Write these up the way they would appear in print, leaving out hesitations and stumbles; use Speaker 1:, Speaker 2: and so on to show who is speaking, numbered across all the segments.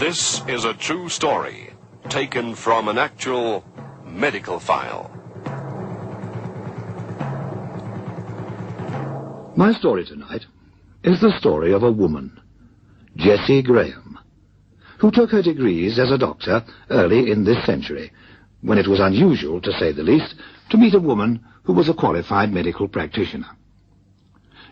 Speaker 1: This is a true story, taken from an actual medical file.
Speaker 2: My story tonight is the story of a woman, Jessie Graham, who took her degrees as a doctor early in this century, when it was unusual, to say the least, to meet a woman who was a qualified medical practitioner.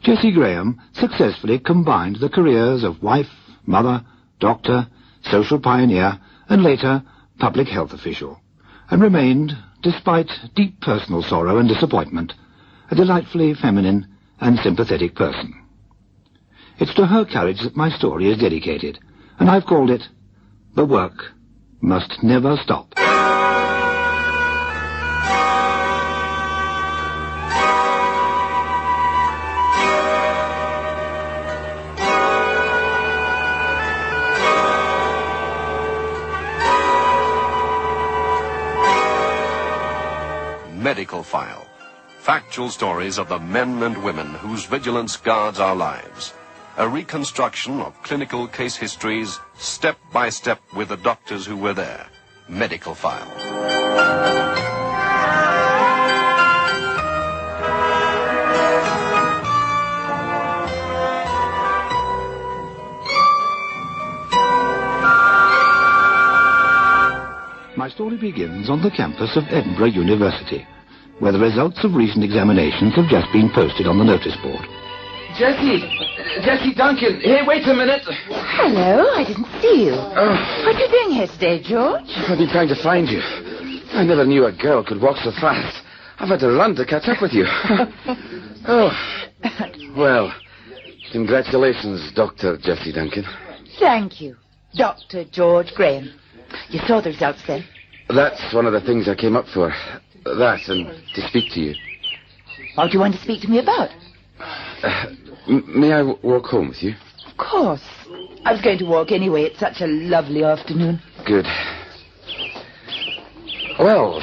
Speaker 2: Jessie Graham successfully combined the careers of wife, mother, doctor, social pioneer, and later public health official, and remained, despite deep personal sorrow and disappointment, a delightfully feminine and sympathetic person. It's to her courage that my story is dedicated, and I've called it The Work Must Never Stop.
Speaker 1: Medical File. Factual stories of the men and women whose vigilance guards our lives. A reconstruction of clinical case histories, step by step with the doctors who were there. Medical File.
Speaker 2: My story begins on the campus of Edinburgh University, where the results of recent examinations have just been posted on the notice board.
Speaker 3: Jessie Duncan. Hey, wait a minute.
Speaker 4: Hello, I didn't see you. What are you doing here today, George?
Speaker 3: I've been trying to find you. I never knew a girl could walk so fast. I've had to run to catch up with you. Well, congratulations, Dr. Jessie Duncan.
Speaker 4: Thank you, Dr. George Graham. You saw the results then?
Speaker 3: That's one of the things I came up for. That, and to speak to you.
Speaker 4: What do you want to speak to me about?
Speaker 3: May I walk home with you?
Speaker 4: Of course. I was going to walk anyway. It's such a lovely afternoon.
Speaker 3: Good. Well,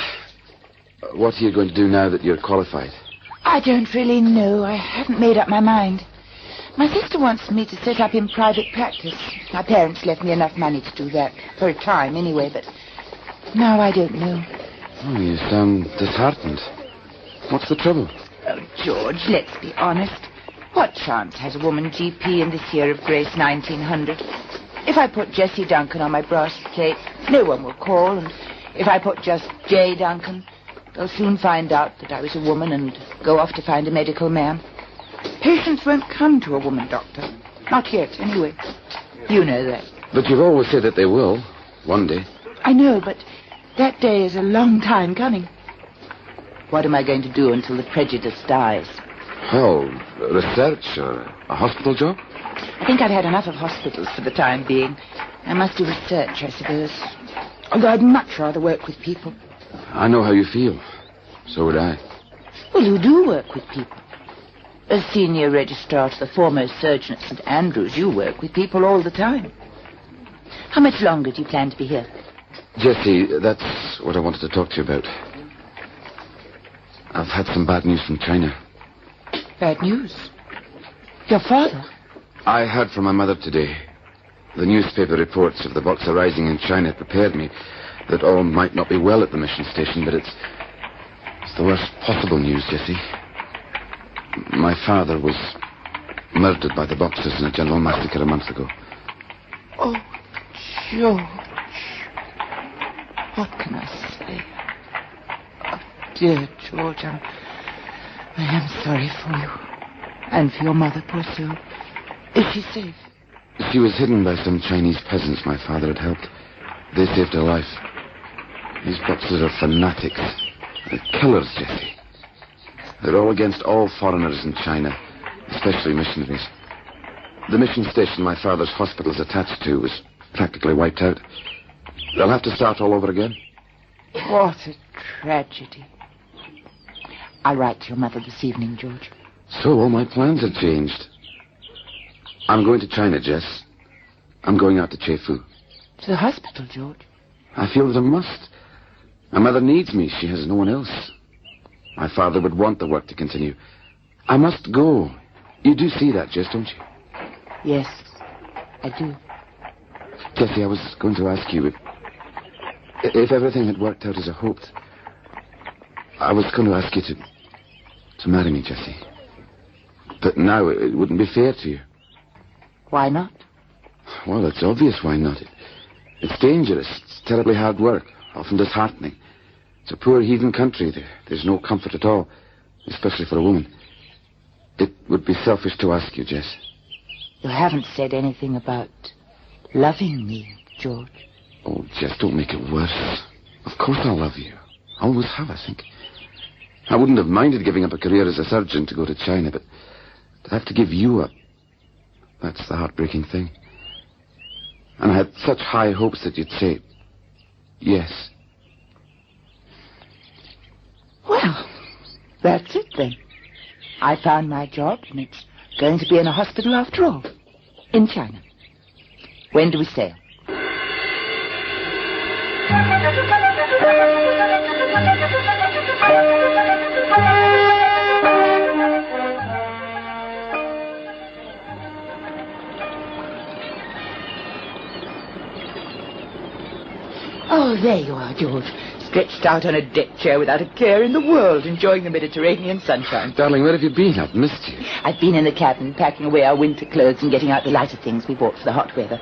Speaker 3: what are you going to do now that you're qualified?
Speaker 4: I don't really know. I haven't made up my mind. My sister wants me to set up in private practice. My parents left me enough money to do that, for a time anyway, but now I don't know.
Speaker 3: Oh, you sound disheartened. What's the trouble?
Speaker 4: Oh, George, let's be honest. What chance has a woman GP in this year of grace 1900? If I put Jessie Duncan on my brass plate, no one will call, and if I put just J. Duncan, they'll soon find out that I was a woman and go off to find a medical man. Patients won't come to a woman doctor. Not yet, anyway. You know that.
Speaker 3: But you've always said that they will, one day.
Speaker 4: I know, but that day is a long time coming. What am I going to do until the prejudice dies?
Speaker 3: Oh, research or a hospital job?
Speaker 4: I think I've had enough of hospitals for the time being. I must do research, I suppose. Although I'd much rather work with people.
Speaker 3: I know how you feel. So would I.
Speaker 4: Well, you do work with people. As senior registrar to the foremost surgeon at St. Andrews, you work with people all the time. How much longer do you plan to be here?
Speaker 3: Jessie, that's what I wanted to talk to you about. I've had some bad news from China.
Speaker 4: Bad news? Your father?
Speaker 3: I heard from my mother today. The newspaper reports of the Boxer Rising in China prepared me that all might not be well at the mission station, but it's the worst possible news, Jessie. My father was murdered by the Boxers in a general massacre a month ago.
Speaker 4: Oh, George. What can I say? Oh, dear George, I am sorry for you. And for your mother, poor soul. Is she safe?
Speaker 3: She was hidden by some Chinese peasants my father had helped. They saved her life. These Boxers are fanatics. They're killers, Jessie. They're all against all foreigners in China, especially missionaries. The mission station my father's hospital is attached to was practically wiped out. They'll have to start all over again.
Speaker 4: What a tragedy. I'll write to your mother this evening, George.
Speaker 3: So all my plans have changed. I'm going to China, Jess. I'm going out to Chefoo.
Speaker 4: To the hospital, George?
Speaker 3: I feel that I must. My mother needs me. She has no one else. My father would want the work to continue. I must go. You do see that, Jess, don't you?
Speaker 4: Yes, I do.
Speaker 3: Jessie, I was going to ask you if everything had worked out as I hoped. I was going to ask you to marry me, Jessie. But now it wouldn't be fair to you.
Speaker 4: Why not?
Speaker 3: Well, it's obvious why not. It's dangerous. It's terribly hard work, often disheartening. It's a poor heathen country. There's no comfort at all, especially for a woman. It would be selfish to ask you, Jess.
Speaker 4: You haven't said anything about loving me, George.
Speaker 3: Oh, Jess, don't make it worse. Of course I'll love you. I always have, I think. I wouldn't have minded giving up a career as a surgeon to go to China, but to have to give you up, that's the heartbreaking thing. And I had such high hopes that you'd say yes.
Speaker 4: Well, that's it then. I found my job, and it's going to be in a hospital after all. In China. When do we sail? Oh, there you are, George. Stretched out on a deck chair without a care in the world, enjoying the Mediterranean sunshine.
Speaker 3: Darling, where have you been? I've missed you.
Speaker 4: I've been in the cabin, packing away our winter clothes and getting out the lighter things we bought for the hot weather.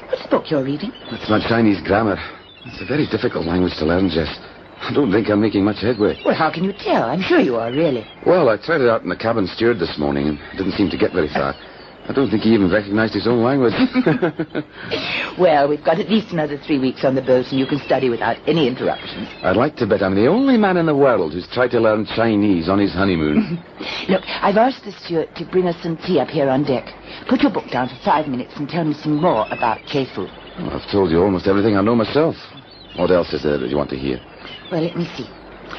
Speaker 4: What's the book you're reading?
Speaker 3: It's my Chinese grammar. It's a very difficult language to learn, Jess. I don't think I'm making much headway.
Speaker 4: Well, how can you tell? I'm sure you are, really.
Speaker 3: Well, I tried it out in the cabin steward this morning and didn't seem to get very far. I don't think he even recognized his own language.
Speaker 4: Well, we've got at least another 3 weeks on the boat, and you can study without any interruptions.
Speaker 3: I'd like to bet I'm the only man in the world who's tried to learn Chinese on his honeymoon.
Speaker 4: Look, I've asked the steward to bring us some tea up here on deck. Put your book down for 5 minutes and tell me some more about Jefu.
Speaker 3: Well, I've told you almost everything I know myself. What else is there that you want to hear?
Speaker 4: Well, let me see.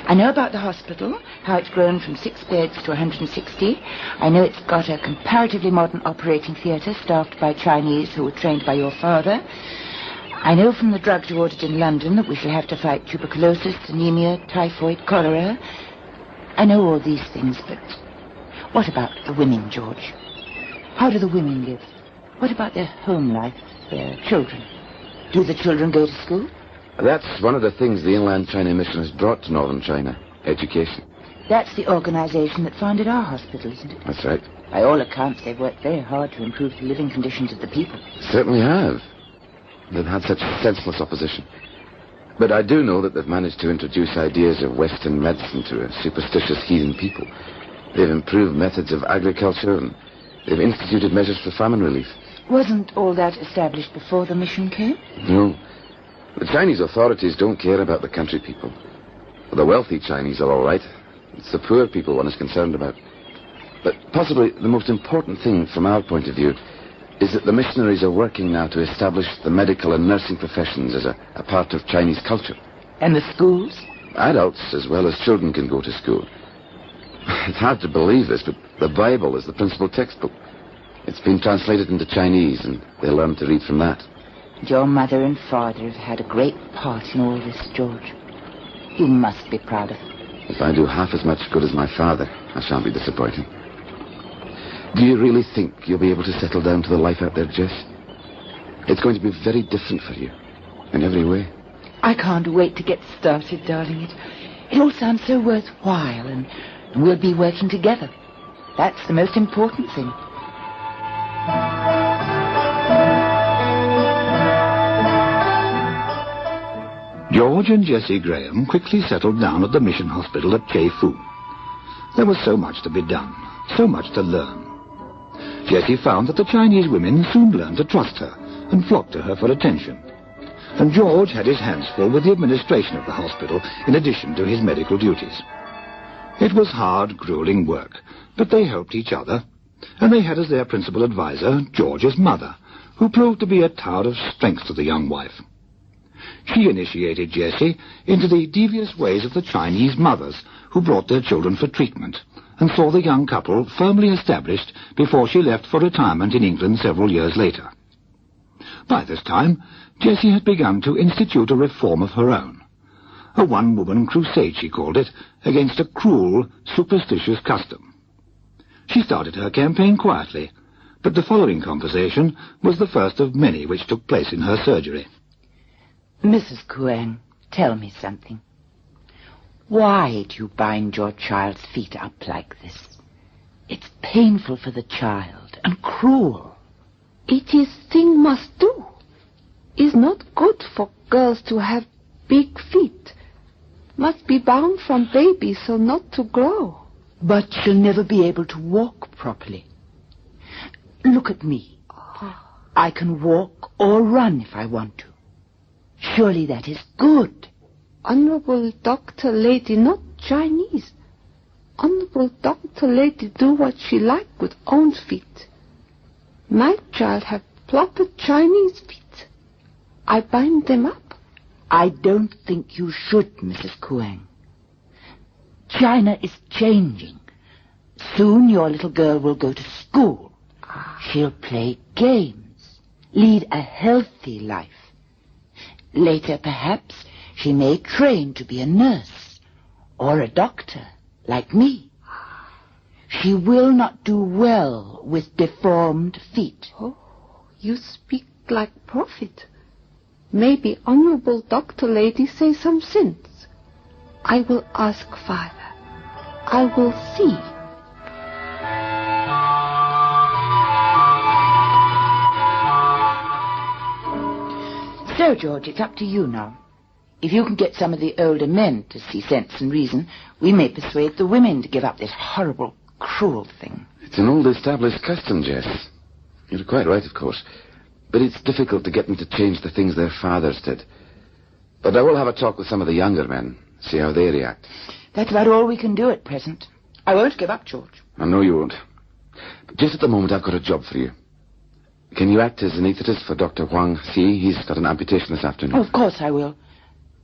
Speaker 4: I know about the hospital, how it's grown from 6 beds to 160. I know it's got a comparatively modern operating theatre staffed by Chinese who were trained by your father. I know from the drugs you ordered in London that we shall have to fight tuberculosis, anemia, typhoid, cholera. I know all these things, but what about the women, George? How do the women live? What about their home life, their children? Do the children go to school?
Speaker 3: That's one of the things the Inland China Mission has brought to northern China, education.
Speaker 4: That's the organization that founded our hospital, isn't it?
Speaker 3: That's right.
Speaker 4: By all accounts, they've worked very hard to improve the living conditions of the people.
Speaker 3: Certainly have. They've had such senseless opposition. But I do know that they've managed to introduce ideas of Western medicine to a superstitious heathen people. They've improved methods of agriculture, and they've instituted measures for famine relief.
Speaker 4: Wasn't all that established before the mission came?
Speaker 3: No. The Chinese authorities don't care about the country people. The wealthy Chinese are all right. It's the poor people one is concerned about. But possibly the most important thing from our point of view is that the missionaries are working now to establish the medical and nursing professions as a part of Chinese culture.
Speaker 4: And the schools?
Speaker 3: Adults as well as children can go to school. It's hard to believe this, but the Bible is the principal textbook. It's been translated into Chinese, and they learn to read from that.
Speaker 4: Your mother and father have had a great part in all this, George. You must be proud of them.
Speaker 3: If I do half as much good as my father, I shan't be disappointed. Do you really think you'll be able to settle down to the life out there, Jess? It's going to be very different for you, in every way.
Speaker 4: I can't wait to get started, darling. It all sounds so worthwhile, and we'll be working together. That's the most important thing.
Speaker 2: George and Jessie Graham quickly settled down at the mission hospital at Jefu. There was so much to be done, so much to learn. Jessie found that the Chinese women soon learned to trust her and flocked to her for attention. And George had his hands full with the administration of the hospital in addition to his medical duties. It was hard, grueling work, but they helped each other, and they had as their principal advisor George's mother, who proved to be a tower of strength to the young wife. She initiated Jessie into the devious ways of the Chinese mothers who brought their children for treatment and saw the young couple firmly established before she left for retirement in England several years later. By this time, Jessie had begun to institute a reform of her own. A one-woman crusade, she called it, against a cruel, superstitious custom. She started her campaign quietly, But the following conversation was the first of many which took place in her surgery.
Speaker 4: Mrs. Kuang, tell me something. Why do you bind your child's feet up like this? It's painful for the child and cruel.
Speaker 5: It is thing must do. It's not good for girls to have big feet. Must be bound from baby so not to grow.
Speaker 4: But she'll never be able to walk properly. Look at me. I can walk or run if I want to. Surely that is good.
Speaker 5: Honorable Doctor Lady, not Chinese. Honorable Doctor Lady do what she like with own feet. My child have proper Chinese feet. I bind them up.
Speaker 4: I don't think you should, Mrs. Kuang. China is changing. Soon your little girl will go to school. She'll play games, lead a healthy life. Later, perhaps, she may train to be a nurse or a doctor, like me. She will not do well with deformed feet.
Speaker 5: Oh, you speak like prophet. Maybe Honorable Doctor Lady say some sense. I will ask Father. I will see.
Speaker 4: So, George, it's up to you now. If you can get some of the older men to see sense and reason, we may persuade the women to give up this horrible, cruel thing.
Speaker 3: It's an old established custom, Jess. You're quite right, of course. But it's difficult to get them to change the things their fathers did. But I will have a talk with some of the younger men, see how they react.
Speaker 4: That's about all we can do at present. I won't give up, George.
Speaker 3: I know you won't. But just at the moment, I've got a job for you. Can you act as anaesthetist for Dr. Huang Si? He's got an amputation this afternoon.
Speaker 4: Oh, of course I will.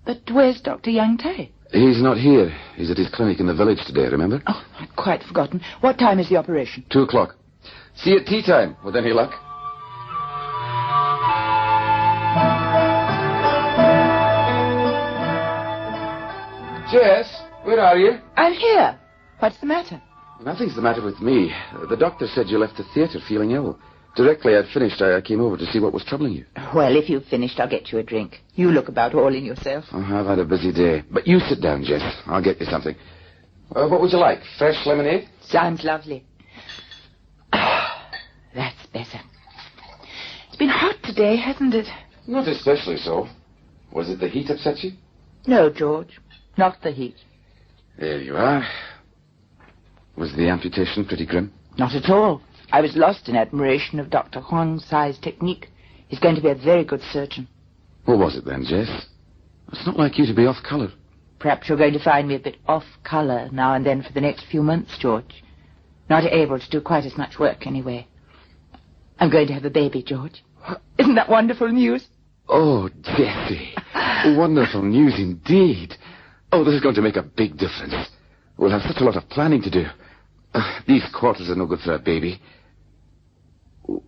Speaker 4: But where's Dr. Yang Tai?
Speaker 3: He's not here. He's at his clinic in the village today, remember?
Speaker 4: Oh, I'd quite forgotten. What time is the operation?
Speaker 3: 2:00. See you at tea time, with any luck. Jess, where are you?
Speaker 4: I'm here. What's the matter?
Speaker 3: Nothing's the matter with me. The doctor said you left the theatre feeling ill. Directly I'd finished, I came over to see what was troubling you.
Speaker 4: Well, if you've finished, I'll get you a drink. You look about all in yourself.
Speaker 3: Oh, I've had a busy day. But you sit down, Jess. I'll get you something. What would you like? Fresh lemonade?
Speaker 4: Sounds lovely. That's better. It's been hot today, hasn't it?
Speaker 3: Not especially so. Was it the heat upset you?
Speaker 4: No, George. Not the heat.
Speaker 3: There you are. Was the amputation pretty grim?
Speaker 4: Not at all. I was lost in admiration of Dr. Huang Si's technique. He's going to be a very good surgeon.
Speaker 3: What was it then, Jess? It's not like you to be off colour.
Speaker 4: Perhaps you're going to find me a bit off colour now and then for the next few months, George. Not able to do quite as much work anyway. I'm going to have a baby, George. Isn't that wonderful news?
Speaker 3: Oh, Jessie. Wonderful news indeed. Oh, this is going to make a big difference. We'll have such a lot of planning to do. These quarters are no good for a baby.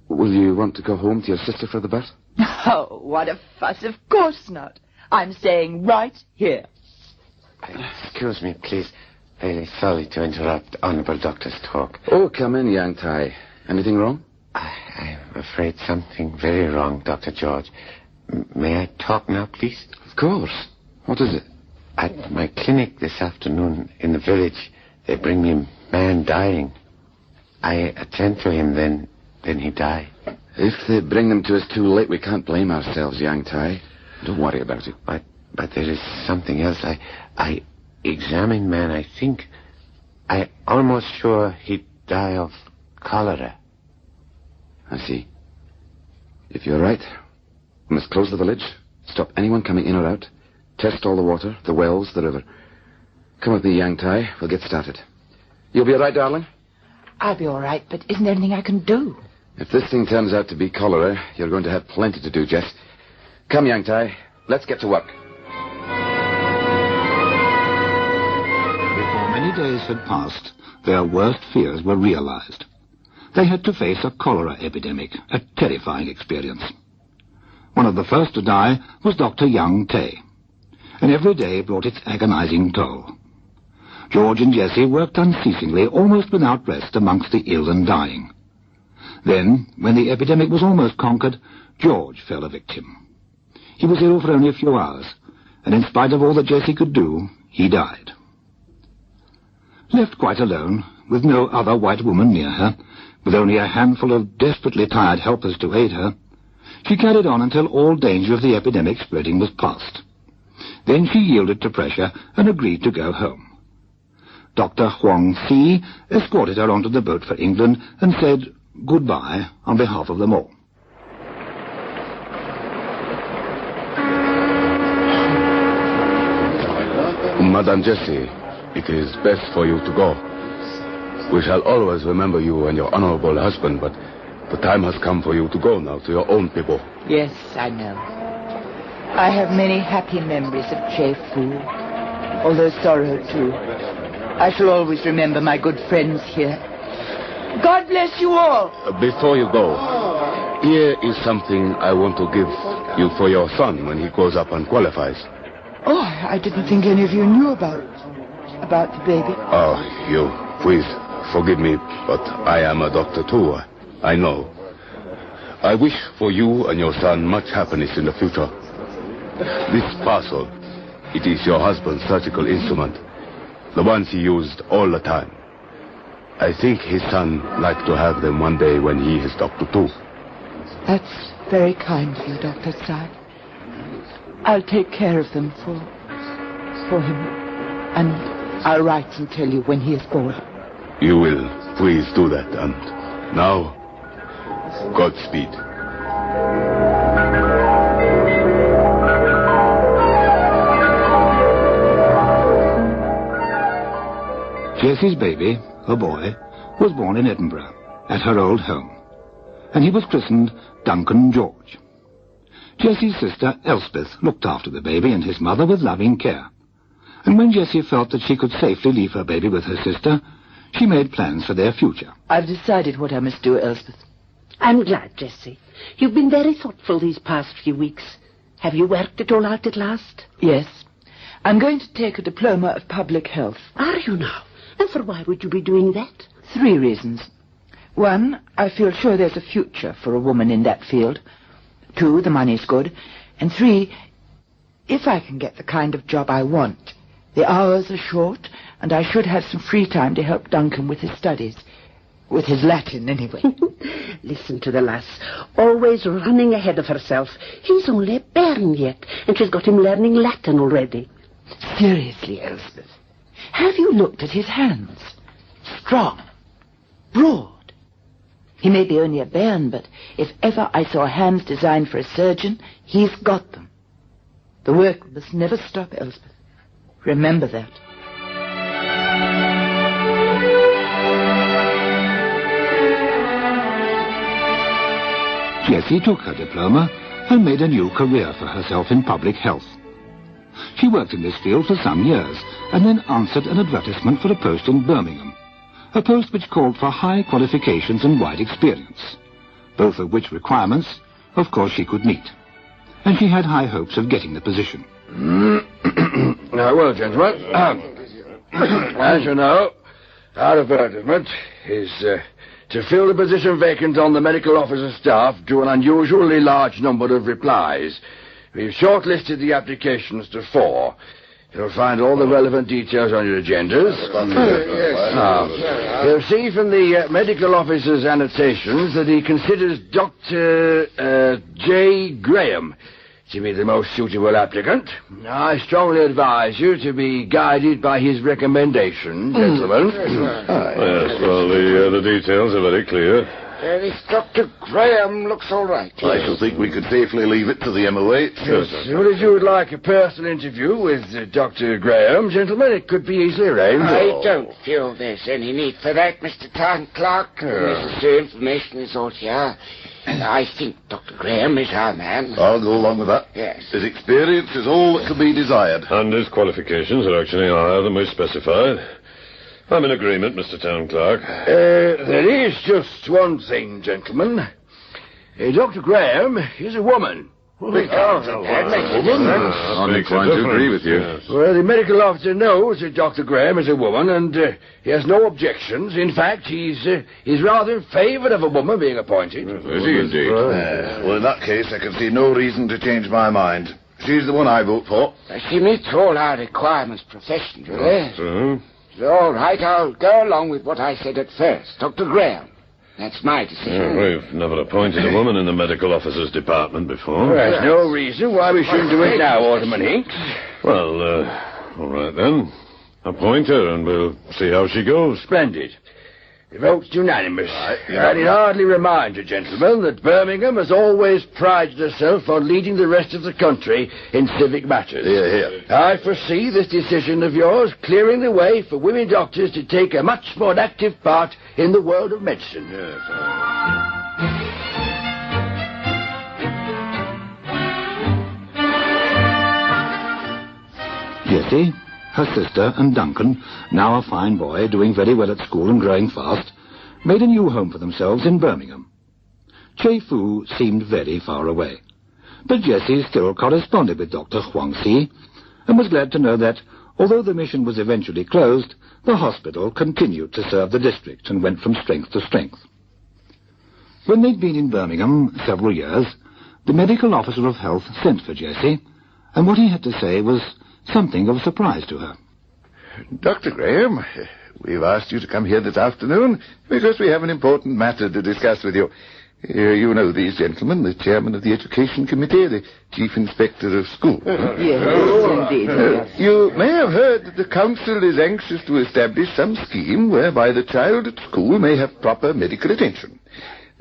Speaker 3: Will you want to go home to your sister for the birth?
Speaker 4: Oh, what a fuss. Of course not. I'm staying right here.
Speaker 6: Excuse me, please. Very sorry to interrupt Honorable Doctor's talk.
Speaker 3: Oh, come in, Yang Tai. Anything wrong?
Speaker 6: I'm afraid something very wrong, Dr. George. May I talk now, please?
Speaker 3: Of course. What is it?
Speaker 6: At my clinic this afternoon in the village, they bring me a man dying. I attend to him, then he died.
Speaker 3: If they bring them to us too late, we can't blame ourselves, Yang Tai. Don't worry about it.
Speaker 6: But there is something else. I examined man, I think. I almost sure he'd die of cholera.
Speaker 3: I see. If you're right, we must close the village, stop anyone coming in or out, test all the water, the wells, the river. Come with me, Yang Tai. We'll get started. You'll be all right, darling?
Speaker 4: I'll be all right, but isn't there anything I can do?
Speaker 3: If this thing turns out to be cholera, you're going to have plenty to do, Jess. Come, Yang Tai. Let's get to work.
Speaker 2: Before many days had passed, their worst fears were realized. They had to face a cholera epidemic, a terrifying experience. One of the first to die was Dr. Yang Tai, and every day brought its agonizing toll. George and Jessie worked unceasingly, almost without rest, amongst the ill and dying. Then, when the epidemic was almost conquered, George fell a victim. He was ill for only a few hours, and in spite of all that Jessie could do, he died. Left quite alone, with no other white woman near her, with only a handful of desperately tired helpers to aid her, she carried on until all danger of the epidemic spreading was past. Then she yielded to pressure and agreed to go home. Dr. Huang Si escorted her onto the boat for England and said goodbye on behalf of them all.
Speaker 3: Madame Jessie, it is best for you to go. We shall always remember you and your honorable husband, but the time has come for you to go now to your own people.
Speaker 4: Yes, I know. I have many happy memories of Che Fu, although sorrow too. I shall always remember my good friends here. God bless you all.
Speaker 3: Before you go, here is something I want to give you for your son when he grows up and qualifies.
Speaker 4: Oh, I didn't think any of you knew about the baby.
Speaker 3: Oh, you, please, forgive me, but I am a doctor too. I know. I wish for you and your son much happiness in the future. This parcel, it is your husband's surgical instrument, the ones he used all the time. I think his son liked to have them one day when he is doctor too.
Speaker 4: That's very kind of you, Dr. Tsai. I'll take care of them for him, and I'll write and tell you when he is born.
Speaker 3: You will please do that, and now, Godspeed.
Speaker 2: Jessie's baby, a boy, was born in Edinburgh, at her old home, and he was christened Duncan George. Jessie's sister, Elspeth, looked after the baby and his mother with loving care. And when Jessie felt that she could safely leave her baby with her sister, she made plans for their future.
Speaker 4: I've decided what I must do, Elspeth.
Speaker 7: I'm glad, Jessie. You've been very thoughtful these past few weeks. Have you worked it all out at last?
Speaker 4: Yes. I'm going to take a diploma of public health.
Speaker 7: Are you now? And for why would you be doing that?
Speaker 4: 3 reasons. 1, I feel sure there's a future for a woman in that field. 2, the money's good. And 3, if I can get the kind of job I want, the hours are short, and I should have some free time to help Duncan with his studies. With his Latin, anyway.
Speaker 7: Listen to the lass, always running ahead of herself. He's only a bairn yet, and she's got him learning Latin already.
Speaker 4: Seriously, Elspeth, have you looked at his hands? Strong, broad. He may be only a bairn, but if ever I saw hands designed for a surgeon, he's got them. The work must never stop, Elspeth. Remember that.
Speaker 2: Jessie took her diploma and made a new career for herself in public health. She worked in this field for some years and then answered an advertisement for a post in Birmingham, a post which called for high qualifications and wide experience, both of which requirements, of course, she could meet. And she had high hopes of getting the position.
Speaker 8: Well, gentlemen, as you know, our advertisement is to fill the position vacant on the medical officer staff to an unusually large number of replies. We've shortlisted the applications to 4. You'll find all the relevant details on your agendas. You'll see from the medical officer's annotations that he considers Dr. J. Graham to be the most suitable applicant. I strongly advise you to be guided by his recommendation, gentlemen.
Speaker 9: Yes, well, the details are very clear.
Speaker 6: This Dr. Graham looks all right.
Speaker 9: I shall think we could safely leave it to the MOH.
Speaker 8: As soon as you would like a personal interview with Dr. Graham, gentlemen, it could be easily arranged.
Speaker 6: I don't feel there's any need for that, Mr. Town Clerk. Necessary information is all here. I think Dr. Graham is our man.
Speaker 9: I'll go along with that.
Speaker 6: Yes.
Speaker 9: His experience is all that can be desired.
Speaker 10: And his qualifications are actually higher than we specified. I'm in agreement, Mr. Town Clerk.
Speaker 8: There is just one thing, gentlemen. Dr. Graham is a woman.
Speaker 3: I'm inclined to agree with you.
Speaker 10: Yes.
Speaker 8: Well, the medical officer knows that Dr. Graham is a woman, and he has no objections. In fact, he's rather in favour of a woman being appointed.
Speaker 10: Is he indeed?
Speaker 3: Well, in that case, I can see no reason to change my mind. She's the one I vote for.
Speaker 6: She meets all our requirements professionally.
Speaker 10: So?
Speaker 6: All right, I'll go along with what I said at first. Dr. Graham. That's my decision.
Speaker 10: We've never appointed a woman in the medical officers department before.
Speaker 8: There's no reason why we shouldn't do it now, Alderman Hinks.
Speaker 10: Well, all right then. Appoint her and we'll see how she goes.
Speaker 8: Splendid. The vote's unanimous. And it hardly reminds you, gentlemen, that Birmingham has always prided herself on leading the rest of the country in civic matters.
Speaker 3: Hear, hear.
Speaker 8: I foresee this decision of yours clearing the way for women doctors to take a much more active part in the world of medicine.
Speaker 10: Yes.
Speaker 2: Jessie, her sister, and Duncan, now a fine boy, doing very well at school and growing fast, made a new home for themselves in Birmingham. Che Fu seemed very far away, but Jessie still corresponded with Dr. Huang Si, and was glad to know that, although the mission was eventually closed, the hospital continued to serve the district and went from strength to strength. When they'd been in Birmingham several years, the medical officer of health sent for Jessie, and what he had to say was something of surprise to her.
Speaker 3: Dr. Graham, we've asked you to come here this afternoon because we have an important matter to discuss with you. You know these gentlemen, the chairman of the Education Committee, the chief inspector of school.
Speaker 4: Yes, indeed. Yes.
Speaker 3: You may have heard that the council is anxious to establish some scheme whereby the child at school may have proper medical attention.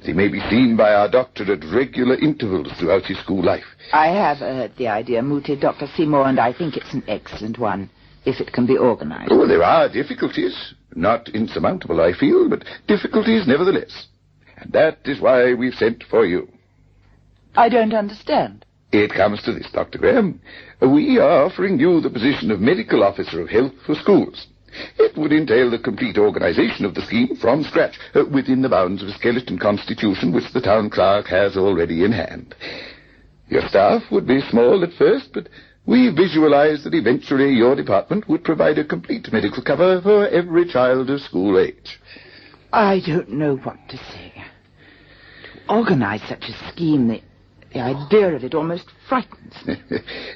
Speaker 3: He may be seen by our doctor at regular intervals throughout his school life.
Speaker 4: I have heard the idea mooted, Dr. Seymour, and I think it's an excellent one, if it can be organized.
Speaker 3: Oh, there are difficulties. Not insurmountable, I feel, but difficulties nevertheless. And that is why we've sent for you.
Speaker 4: I don't understand.
Speaker 3: It comes to this, Dr. Graham. We are offering you the position of medical officer of health for schools. It would entail the complete organization of the scheme from scratch, within the bounds of a skeleton constitution which the town clerk has already in hand. Your staff would be small at first, but we visualize that eventually your department would provide a complete medical cover for every child of school age.
Speaker 4: I don't know what to say. To organize such a scheme, the idea of it almost frightens me.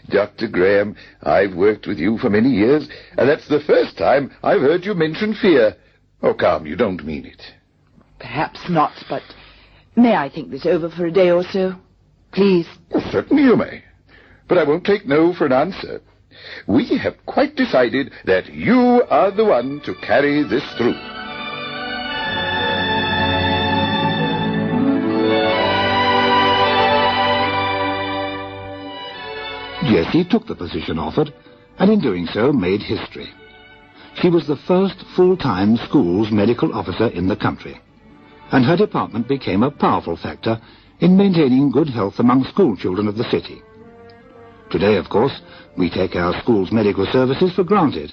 Speaker 3: Dr. Graham, I've worked with you for many years, and that's the first time I've heard you mention fear. Oh, come, you don't mean it.
Speaker 4: Perhaps not, but may I think this over for a day or so? Please.
Speaker 3: Well, certainly you may. But I won't take no for an answer. We have quite decided that you are the one to carry this through.
Speaker 2: Jessie took the position offered, and in doing so made history. She was the first full-time school's medical officer in the country, and her department became a powerful factor in maintaining good health among school children of the city. Today, of course, we take our school's medical services for granted,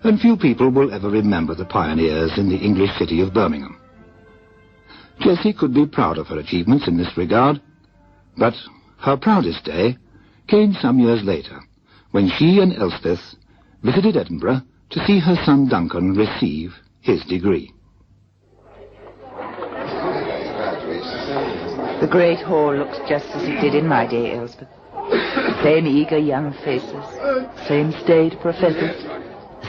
Speaker 2: and few people will ever remember the pioneers in the English city of Birmingham. Jessie could be proud of her achievements in this regard, but her proudest day came some years later, when she and Elspeth visited Edinburgh to see her son Duncan receive his degree.
Speaker 4: The great hall looks just as it did in my day, Elspeth. Same eager young faces, same staid professors,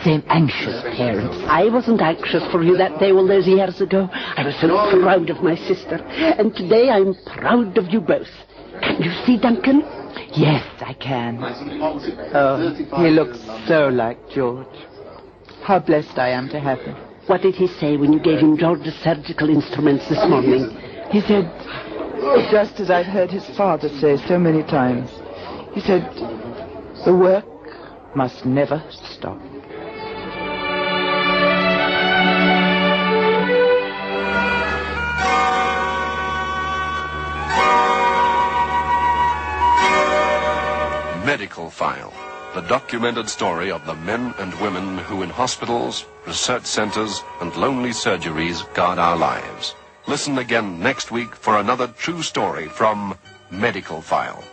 Speaker 4: same anxious parents.
Speaker 7: I wasn't anxious for you that day all those years ago. I was so proud of my sister. And today I'm proud of you both. Can you see Duncan?
Speaker 4: Yes, I can. Oh, he looks so like George. How blessed I am to have him.
Speaker 7: What did he say when you gave him George's surgical instruments this morning?
Speaker 4: He said, just as I've heard his father say so many times, he said, the work must never stop.
Speaker 1: Medical File, the documented story of the men and women who in hospitals, research centers, and lonely surgeries guard our lives. Listen again next week for another true story from Medical File.